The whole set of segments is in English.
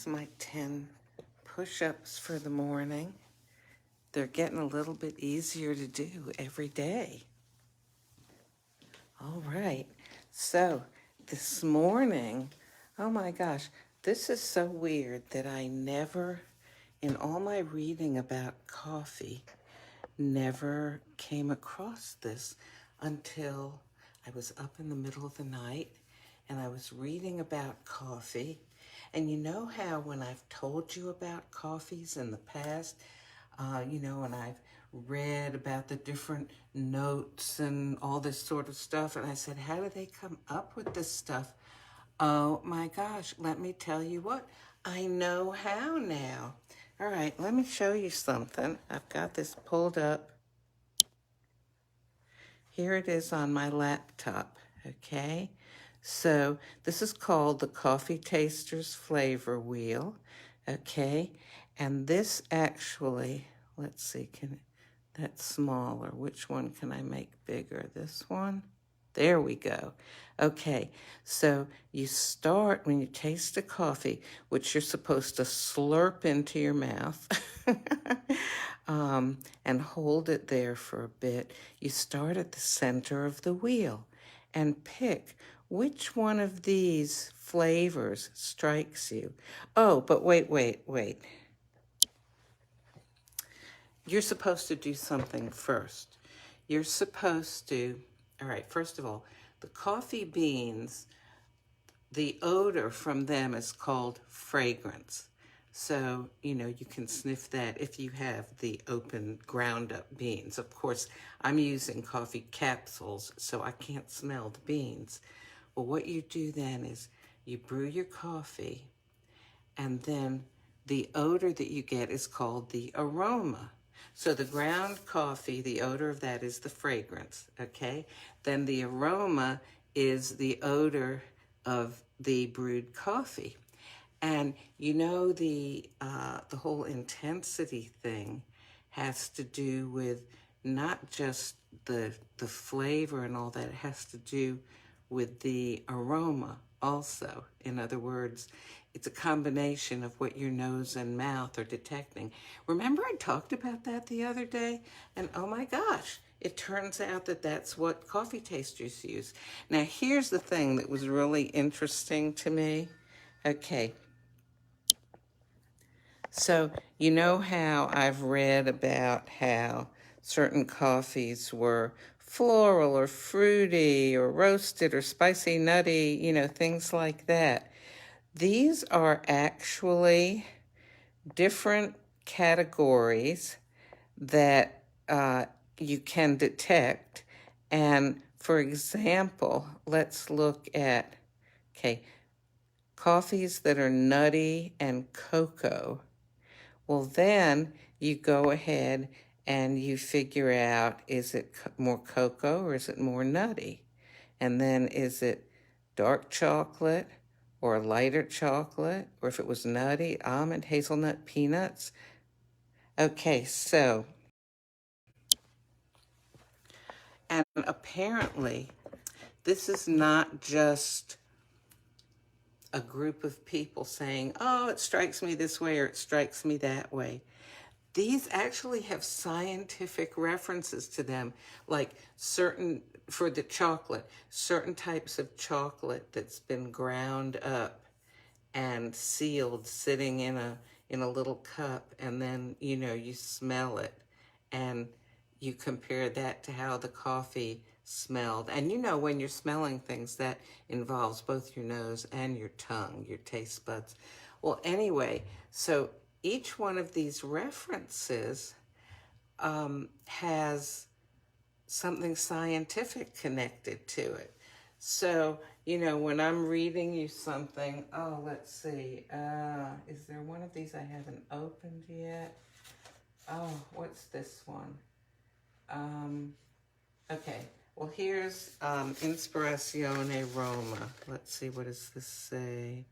That's my 10 push-ups for the morning. They're getting a little bit easier to do every day. All right, so this morning, oh my gosh, this is so weird that I never, in all my reading about coffee, never came across this until I was up in the middle of the night and I was reading about coffee. And you know how when I've told you about coffees in the past, and I've read about the different notes and all this sort of stuff, and I said, how do they come up with this stuff? Oh my gosh, let me tell you what, I know how now. All right, let me show you something. I've got this pulled up. Here it is on my laptop, okay? So this is called the Coffee Taster's Flavor Wheel, okay? And this actually, let's see, that's smaller. Which one can I make bigger? This one? There we go. Okay, so you start when you taste a coffee, which you're supposed to slurp into your mouth and hold it there for a bit. You start at the center of the wheel and pick which one of these flavors strikes you. Oh, but wait. You're supposed to do something first. You're supposed to, all right, first of all, the coffee beans, the odor from them is called fragrance. So, you can sniff that if you have the open ground up beans. Of course, I'm using coffee capsules, so I can't smell the beans. Well, what you do then is you brew your coffee, and then the odor that you get is called the aroma. So the ground coffee, the odor of that is the fragrance, okay? Then the aroma is the odor of the brewed coffee. And the whole intensity thing has to do with not just the flavor and all that, it has to do with the aroma also. In other words, it's a combination of what your nose and mouth are detecting. Remember I talked about that the other day? And oh my gosh, it turns out that that's what coffee tasters use. Now here's the thing that was really interesting to me. Okay, so you know how I've read about how certain coffees were floral or fruity or roasted or spicy, nutty, things like that. These are actually different categories that you can detect. And for example, let's look at, coffees that are nutty and cocoa. Well, then you go ahead and you figure out, is it more cocoa or is it more nutty? And then is it dark chocolate or lighter chocolate? Or if it was nutty, almond, hazelnut, peanuts? Okay, so, and apparently this is not just a group of people saying, oh, it strikes me this way or it strikes me that way. These actually have scientific references to them, like for the chocolate, certain types of chocolate that's been ground up and sealed, sitting in a little cup, and then, you smell it, and you compare that to how the coffee smelled. And when you're smelling things, that involves both your nose and your tongue, your taste buds. Well, anyway, so each one of these references has something scientific connected to it. So, when I'm reading you something, oh, let's see, is there one of these I haven't opened yet? Oh, what's this one? Okay, well, here's Inspirazione Roma. Let's see, what does this say?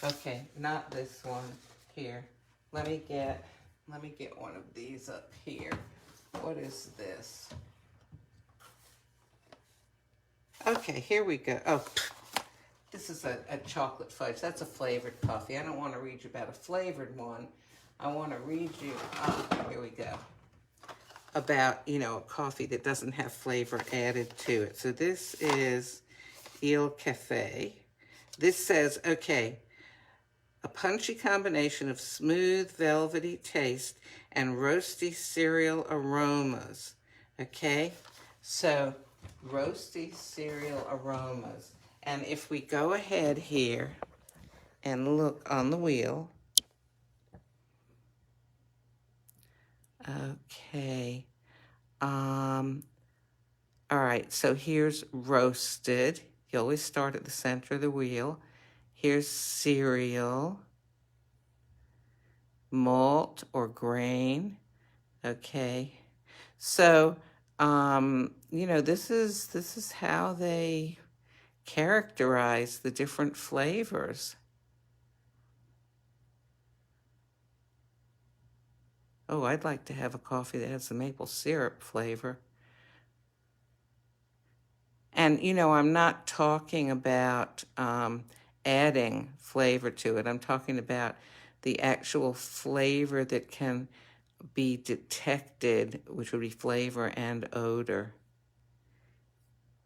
Okay, not this one. Here, let me get one of these up here. What is this? Okay, here we go. Oh, This is a chocolate fudge. That's a flavored coffee. I don't want to read you about a flavored one. I want to read you, here we go, about, you know, a coffee that doesn't have flavor added to it. So this is Eel Cafe. This says, okay, a punchy combination of smooth, velvety taste and roasty cereal aromas. Okay, so roasty cereal aromas. And if we go ahead here and look on the wheel, okay, all right, so here's roasted. You always start at the center of the wheel. Here's cereal, malt or grain, okay. So, you know, this is how they characterize the different flavors. Oh, I'd like to have a coffee that has the maple syrup flavor. And, you know, I'm not talking about adding flavor to it. I'm talking about the actual flavor that can be detected, which would be flavor and odor,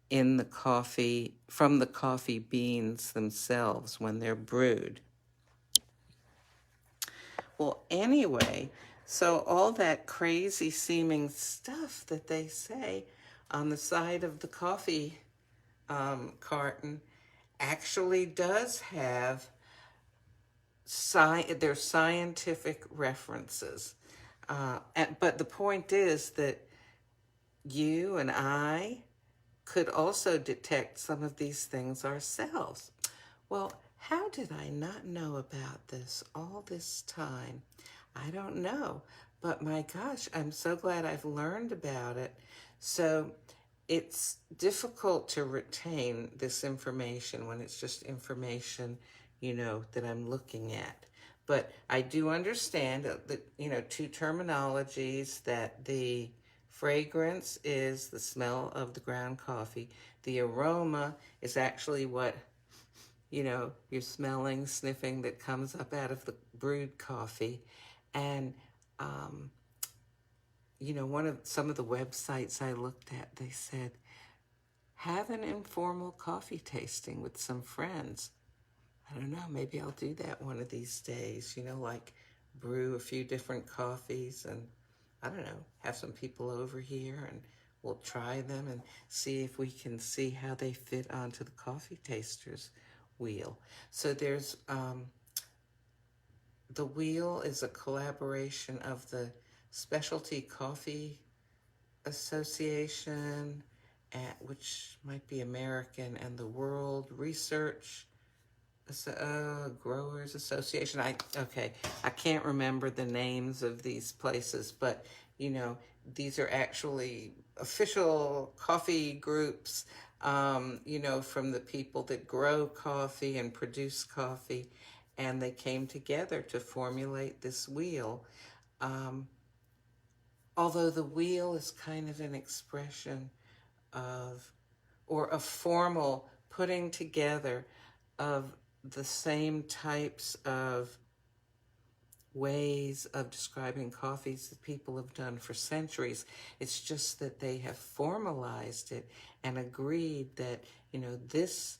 in the coffee, from the coffee beans themselves when they're brewed. Well, anyway, so all that crazy seeming stuff that they say on the side of the coffee carton actually does have there's scientific references. But the point is that you and I could also detect some of these things ourselves. Well, how did I not know about this all this time? I don't know, but my gosh, I'm so glad I've learned about it. So it's difficult to retain this information when it's just information, you know, that I'm looking at. But I do understand that, you know, two terminologies, that the fragrance is the smell of the ground coffee. The aroma is actually what, you know, you're smelling, sniffing, that comes up out of the brewed coffee. And, you know, some of the websites I looked at, they said, have an informal coffee tasting with some friends. I don't know, maybe I'll do that one of these days, you know, like brew a few different coffees and, I don't know, have some people over here and we'll try them and see if we can see how they fit onto the coffee taster's wheel. So there's, the wheel is a collaboration of the Specialty Coffee Association, which might be American, and the World Research Growers Association. I can't remember the names of these places, but you know, these are actually official coffee groups, you know, from the people that grow coffee and produce coffee, and they came together to formulate this wheel. Although the wheel is kind of an expression of, or a formal putting together of the same types of ways of describing coffees that people have done for centuries. It's just that they have formalized it and agreed that, you know, this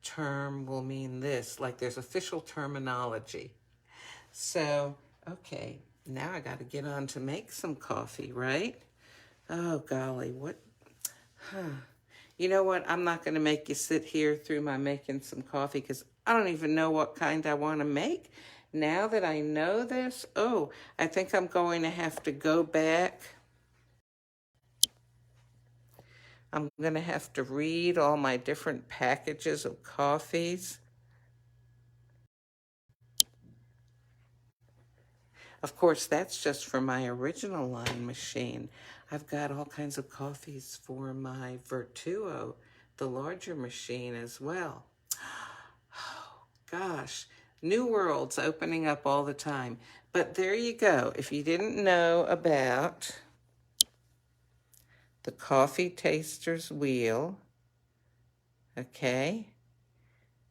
term will mean this, like there's official terminology. So, okay, now I got to get on to make some coffee, right? Oh, golly, what? You know what? I'm not going to make you sit here through my making some coffee because I don't even know what kind I want to make. Now that I know this, oh, I think I'm going to have to go back. I'm going to have to read all my different packages of coffees. Of course, that's just for my original line machine. I've got all kinds of coffees for my Vertuo, the larger machine as well. Oh, gosh, new worlds opening up all the time. But there you go. If you didn't know about the coffee taster's wheel, okay,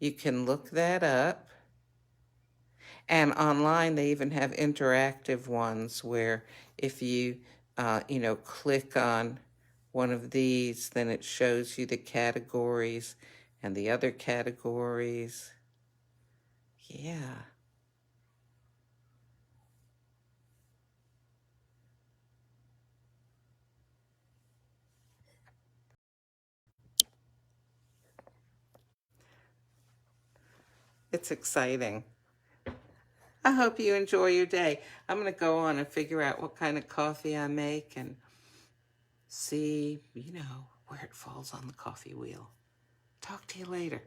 You can look that up. And online, they even have interactive ones where if you, click on one of these, then it shows you the categories and the other categories. Yeah. It's exciting. I hope you enjoy your day. I'm going to go on and figure out what kind of coffee I make and see, where it falls on the coffee wheel. Talk to you later.